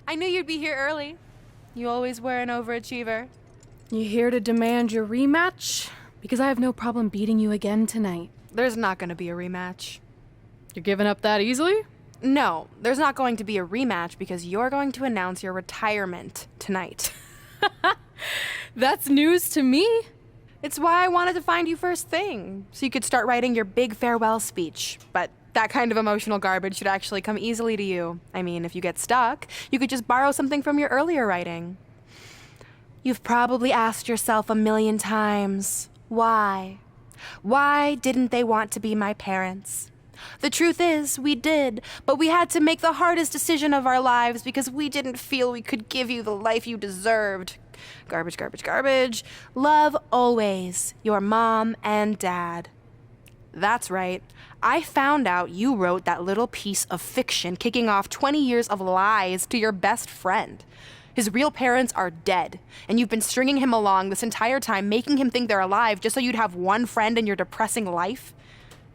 I knew you'd be here early. You always were an overachiever. You here to demand your rematch? Because I have no problem beating you again tonight. There's not going to be a rematch. You're giving up that easily? No, there's not going to be a rematch because you're going to announce your retirement tonight. That's news to me. It's why I wanted to find you first thing, so you could start writing your big farewell speech. But that kind of emotional garbage should actually come easily to you. I mean, if you get stuck, you could just borrow something from your earlier writing. You've probably asked yourself a million times, why? Why didn't they want to be my parents? The truth is, we did, but we had to make the hardest decision of our lives because we didn't feel we could give you the life you deserved. Garbage, garbage, garbage. Love always, your mom and dad. That's right. I found out you wrote that little piece of fiction kicking off 20 years of lies to your best friend. His real parents are dead, and you've been stringing him along this entire time, making him think they're alive just so you'd have one friend in your depressing life.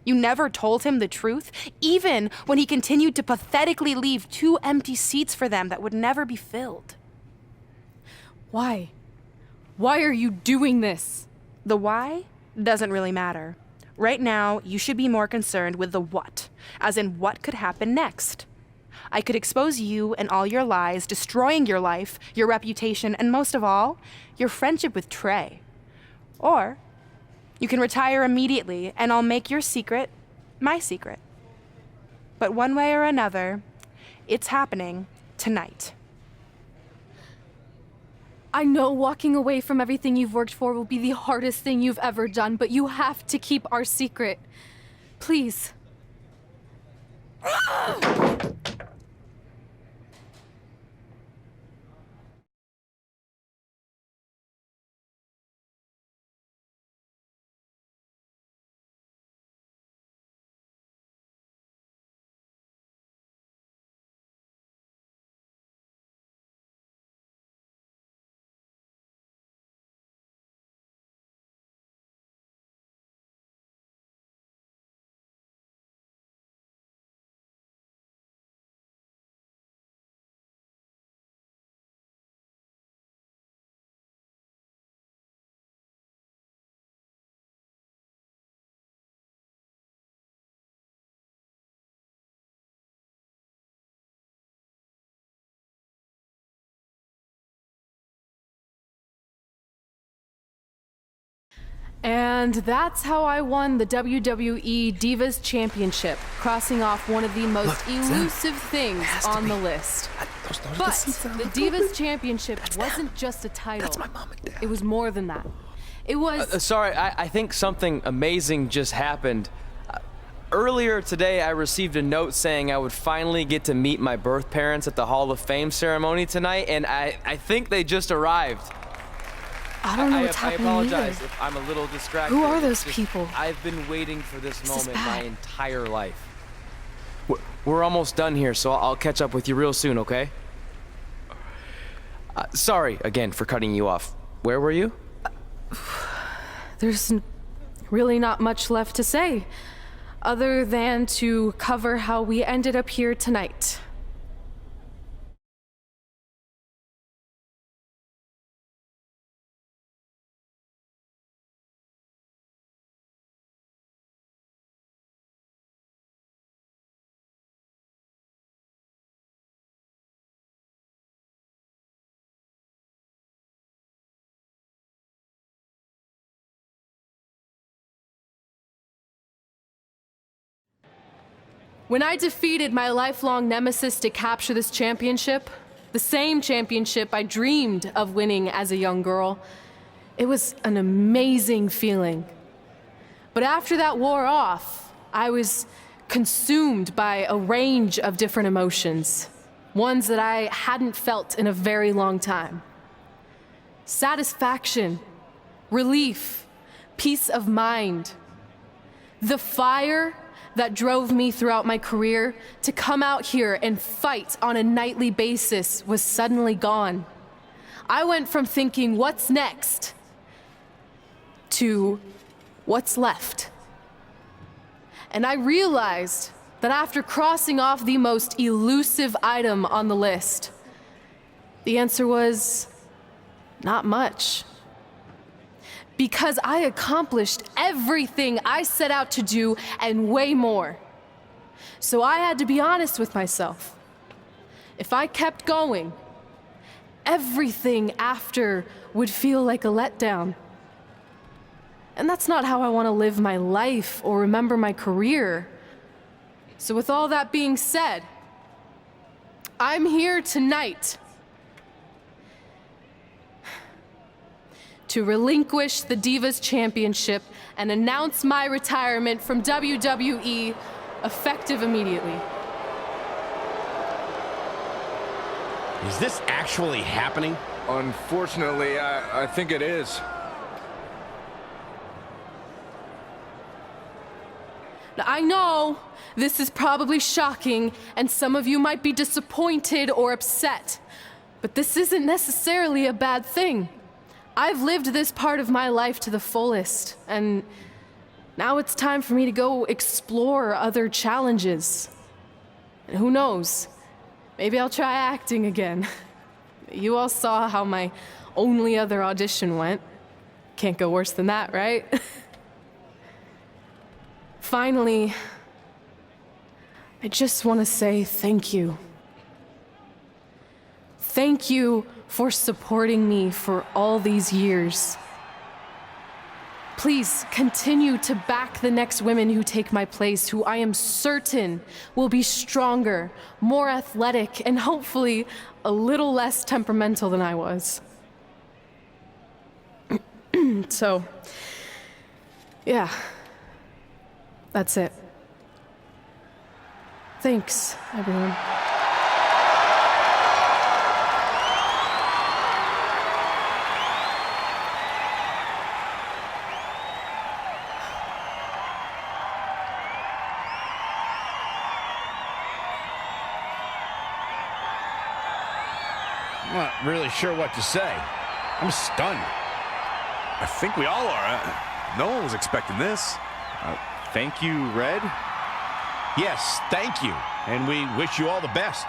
You never told him the truth, even when he continued to pathetically leave 2 empty seats for them that would never be filled. Why? Why are you doing this? The why doesn't really matter. Right now, you should be more concerned with the what, as in what could happen next. I could expose you and all your lies, destroying your life, your reputation, and most of all, your friendship with Trey. Or you can retire immediately, and I'll make your secret my secret. But one way or another, it's happening tonight. I know walking away from everything you've worked for will be the hardest thing you've ever done, but you have to keep our secret. Please. And that's how I won the WWE Divas Championship, crossing off one of the most elusive things on the list. But the Divas Championship wasn't just a title. That's my mom and dad. It was more than that. It was... Sorry, I think something amazing just happened. Earlier today, I received a note saying I would finally get to meet my birth parents at the Hall of Fame ceremony tonight, and I think they just arrived. I don't know what's happening I apologize either. if I'm a little distracted. Who are those people? I've been waiting for this moment my bad. entire life. We're almost done here, so I'll catch up with you real soon, okay? Sorry again for cutting you off. Where were you? There's really not much left to say, other than to cover how we ended up here tonight. When I defeated my lifelong nemesis to capture this championship, the same championship I dreamed of winning as a young girl, It was an amazing feeling. But after that wore off, I was consumed by a range of different emotions, ones that I hadn't felt in a very long time. Satisfaction, relief, peace of mind. The fire that drove me throughout my career to come out here and fight on a nightly basis was suddenly gone. I went from thinking, what's next, to what's left. And I realized that after crossing off the most elusive item on the list, the answer was not much. Because I accomplished everything I set out to do and way more. So I had to be honest with myself. If I kept going, everything after would feel like a letdown. And that's not how I want to live my life or remember my career. So with all that being said, I'm here tonight to relinquish the Divas Championship and announce my retirement from WWE, effective immediately. Is this actually happening? Unfortunately, I think it is. Now, I know this is probably shocking, and some of you might be disappointed or upset, but this isn't necessarily a bad thing. I've lived this part of my life to the fullest, and now it's time for me to go explore other challenges. And who knows, maybe I'll try acting again. You all saw how my only other audition went. Can't go worse than that, right? Finally, I just want to say thank you. Thank you for supporting me for all these years. Please continue to back the next women who take my place, who I am certain will be stronger, more athletic, and hopefully a little less temperamental than I was. So, yeah, that's it. Thanks, everyone. I'm not really sure what to say. I'm stunned. I think we all are. No one was expecting this. Thank you, Red. Yes, thank you. And we wish you all the best.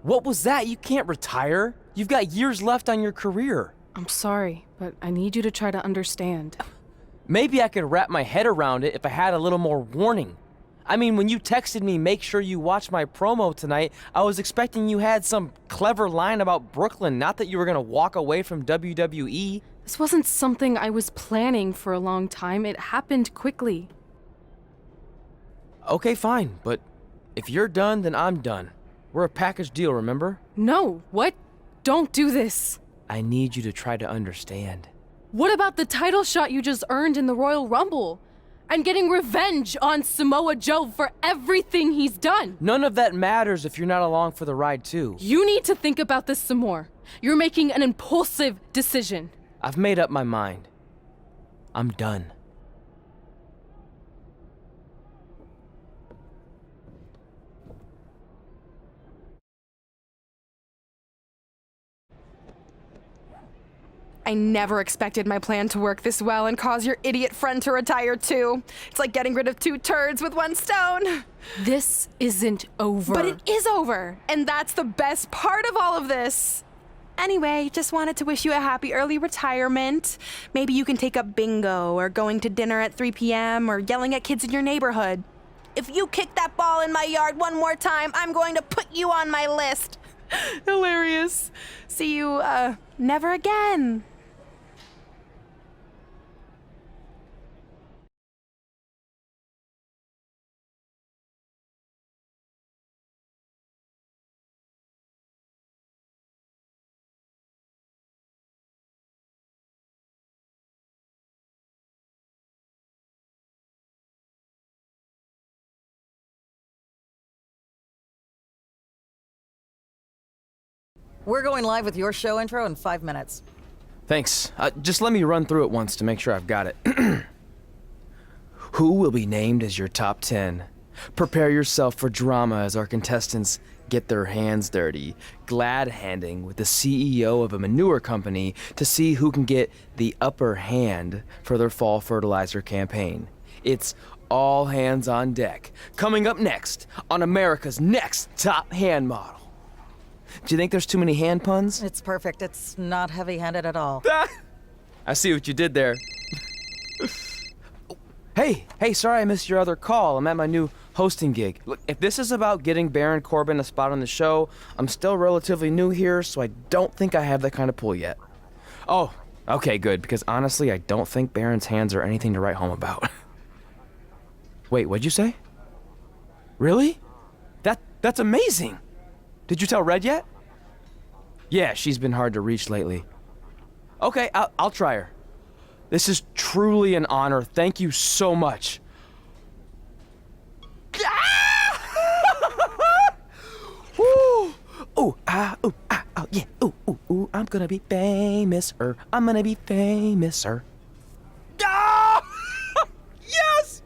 What was that? You can't retire. You've got years left on your career. I'm sorry, but I need you to try to understand. Maybe I could wrap my head around it if I had a little more warning. I mean, when you texted me, make sure you watch my promo tonight, I was expecting you had some clever line about Brooklyn, not that you were gonna walk away from WWE. This wasn't something I was planning for a long time. It happened quickly. Okay, fine, but if you're done, then I'm done. We're a package deal, remember? No, what? Don't do this. I need you to try to understand. What about the title shot you just earned in the Royal Rumble? And getting revenge on Samoa Joe for everything he's done? None of that matters if you're not along for the ride, too. You need to think about this some more. You're making an impulsive decision. I've made up my mind. I'm done. I never expected my plan to work this well and cause your idiot friend to retire too. It's like getting rid of 2 turds with 1 stone. This isn't over. But it is over, and that's the best part of all of this. Anyway, just wanted to wish you a happy early retirement. Maybe you can take up bingo, or going to dinner at 3 p.m., or yelling at kids in your neighborhood. If you kick that ball in my yard one more time, I'm going to put you on my list. Hilarious. See you, never again. We're going live with your show intro in 5 minutes. Thanks. Just let me run through it once to make sure I've got it. Who will be named as your top 10? Prepare yourself for drama as our contestants get their hands dirty, glad-handing with the CEO of a manure company to see who can get the upper hand for their fall fertilizer campaign. It's all hands on deck. Coming up next on America's Next Top Hand Model. Do you think there's too many hand puns? It's perfect. It's not heavy-handed at all. I see what you did there. Hey, sorry I missed your other call. I'm at my new hosting gig. Look, if this is about getting Baron Corbin a spot on the show, I'm still relatively new here, so I don't think I have that kind of pull yet. Oh, okay, good, because honestly, I don't think Baron's hands are anything to write home about. Wait, what'd you say? Really? That's amazing! Did you tell Red yet? Yeah, she's been hard to reach lately. Okay, I'll try her. This is truly an honor. Thank you so much. Woo! Ooh, yeah. Ooh, I'm gonna be famous-er. I'm gonna be famous-er. Ah! Yes!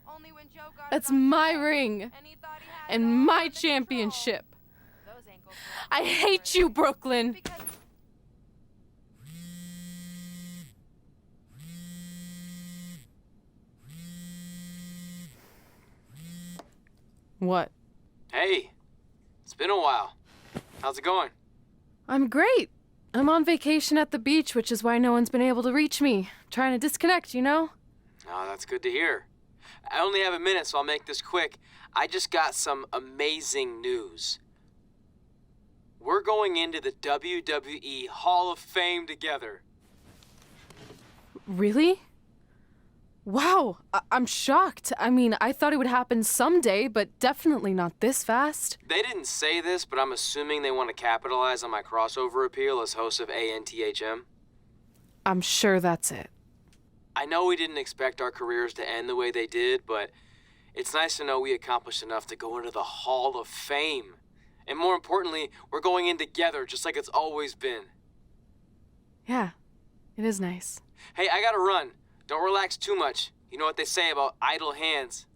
Only when Joe got That's it on my his ring. and he thought he had it And all my under championship. control. Those ankles I were hate you, Brooklyn. because What? Hey, it's been a while. How's it going? I'm great. I'm on vacation at the beach, which is why no one's been able to reach me. Trying to disconnect, you know? Oh, that's good to hear. I only have a minute, so I'll make this quick. I just got some amazing news. We're going into the WWE Hall of Fame together. Really? Wow, I'm shocked. I mean, I thought it would happen someday, but definitely not this fast. They didn't say this, but I'm assuming they want to capitalize on my crossover appeal as host of ANTHM. I'm sure that's it. I know we didn't expect our careers to end the way they did, but it's nice to know we accomplished enough to go into the Hall of Fame. And more importantly, we're going in together, just like it's always been. Yeah, it is nice. Hey, I gotta run. Don't relax too much. You know what they say about idle hands.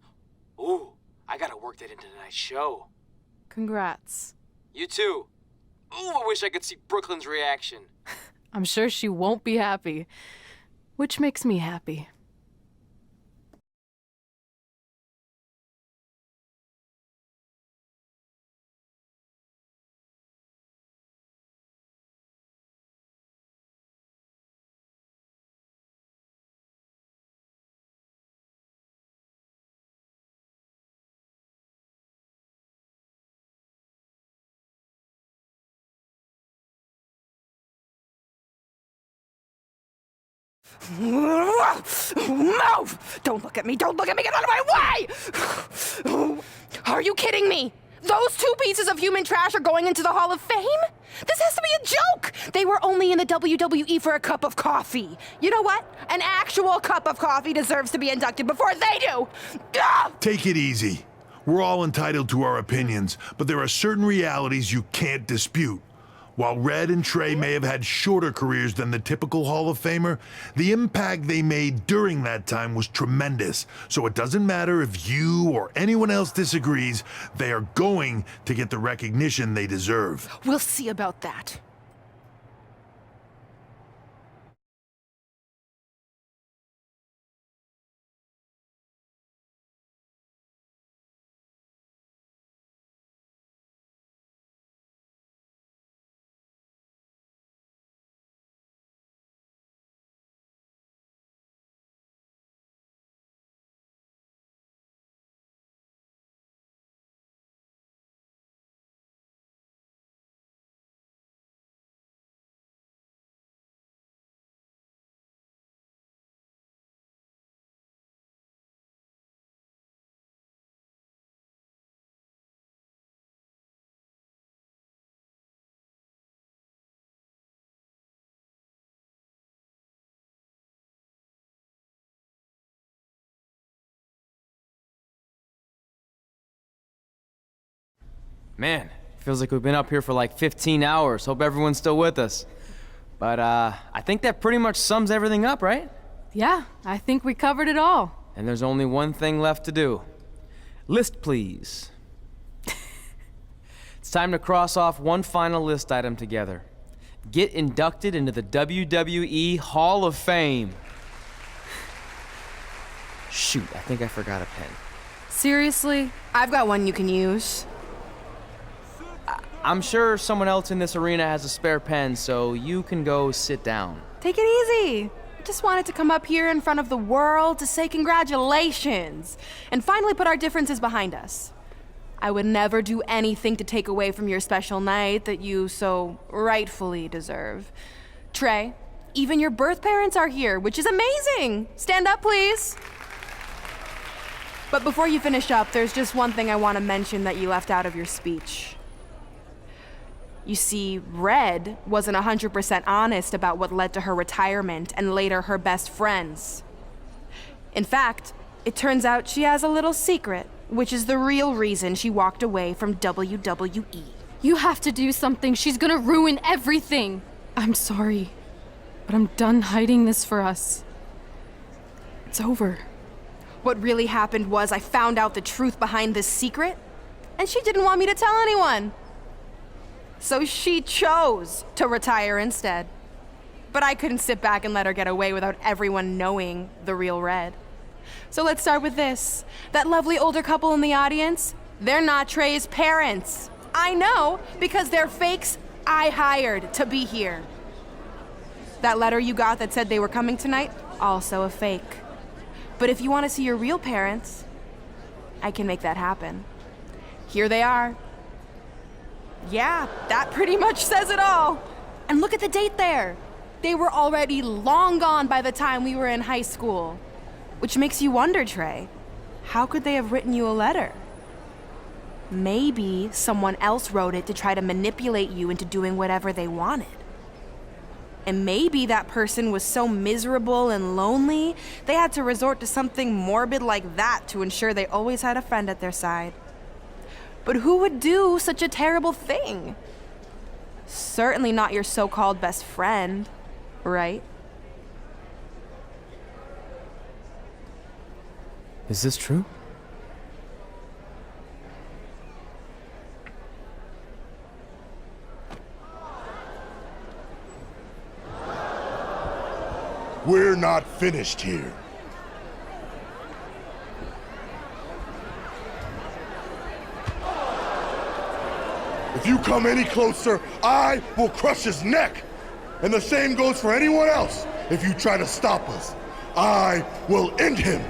Ooh, I gotta work that into tonight's show. Congrats. You too. Ooh, I wish I could see Brooklyn's reaction. I'm sure she won't be happy, which makes me happy. Move! Don't look at me! Don't look at me! Get out of my way! Are you kidding me? Those 2 pieces of human trash are going into the Hall of Fame? This has to be a joke! They were only in the WWE for a cup of coffee. You know what? An actual cup of coffee deserves to be inducted before they do! Ah! Take it easy. We're all entitled to our opinions, but there are certain realities you can't dispute. While Red and Trey may have had shorter careers than the typical Hall of Famer, the impact they made during that time was tremendous. So it doesn't matter if you or anyone else disagrees, they are going to get the recognition they deserve. We'll see about that. Man, feels like we've been up here for like 15 hours. Hope everyone's still with us. But I think that pretty much sums everything up, right? Yeah, I think we covered it all. And there's only one thing left to do. List, please. It's time to cross off one final list item together. Get inducted into the WWE Hall of Fame. Shoot, I think I forgot a pen. Seriously? I've got one you can use. I'm sure someone else in this arena has a spare pen, so you can go sit down. Take it easy. I just wanted to come up here in front of the world to say congratulations and finally put our differences behind us. I would never do anything to take away from your special night that you so rightfully deserve. Trey, even your birth parents are here, which is amazing. Stand up, please. But before you finish up, there's just one thing I want to mention that you left out of your speech. You see, Red wasn't 100% honest about what led to her retirement and later her best friends. In fact, it turns out she has a little secret, which is the real reason she walked away from WWE. You have to do something. She's gonna ruin everything. I'm sorry, but I'm done hiding this for us. It's over. What really happened was I found out the truth behind this secret, and she didn't want me to tell anyone. So she chose to retire instead. But I couldn't sit back and let her get away without everyone knowing the real Red. So let's start with this. That lovely older couple in the audience, they're not Trey's parents. I know, because they're fakes I hired to be here. That letter you got that said they were coming tonight, also a fake. But if you want to see your real parents, I can make that happen. Here they are. Yeah, that pretty much says it all. And look at the date there. They were already long gone by the time we were in high school. Which makes you wonder, Trey, how could they have written you a letter? Maybe someone else wrote it to try to manipulate you into doing whatever they wanted. And maybe that person was so miserable and lonely, they had to resort to something morbid like that to ensure they always had a friend at their side. But who would do such a terrible thing? Certainly not your so-called best friend, right? Is this true? We're not finished here. If you come any closer, I will crush his neck. And the same goes for anyone else. If you try to stop us, I will end him.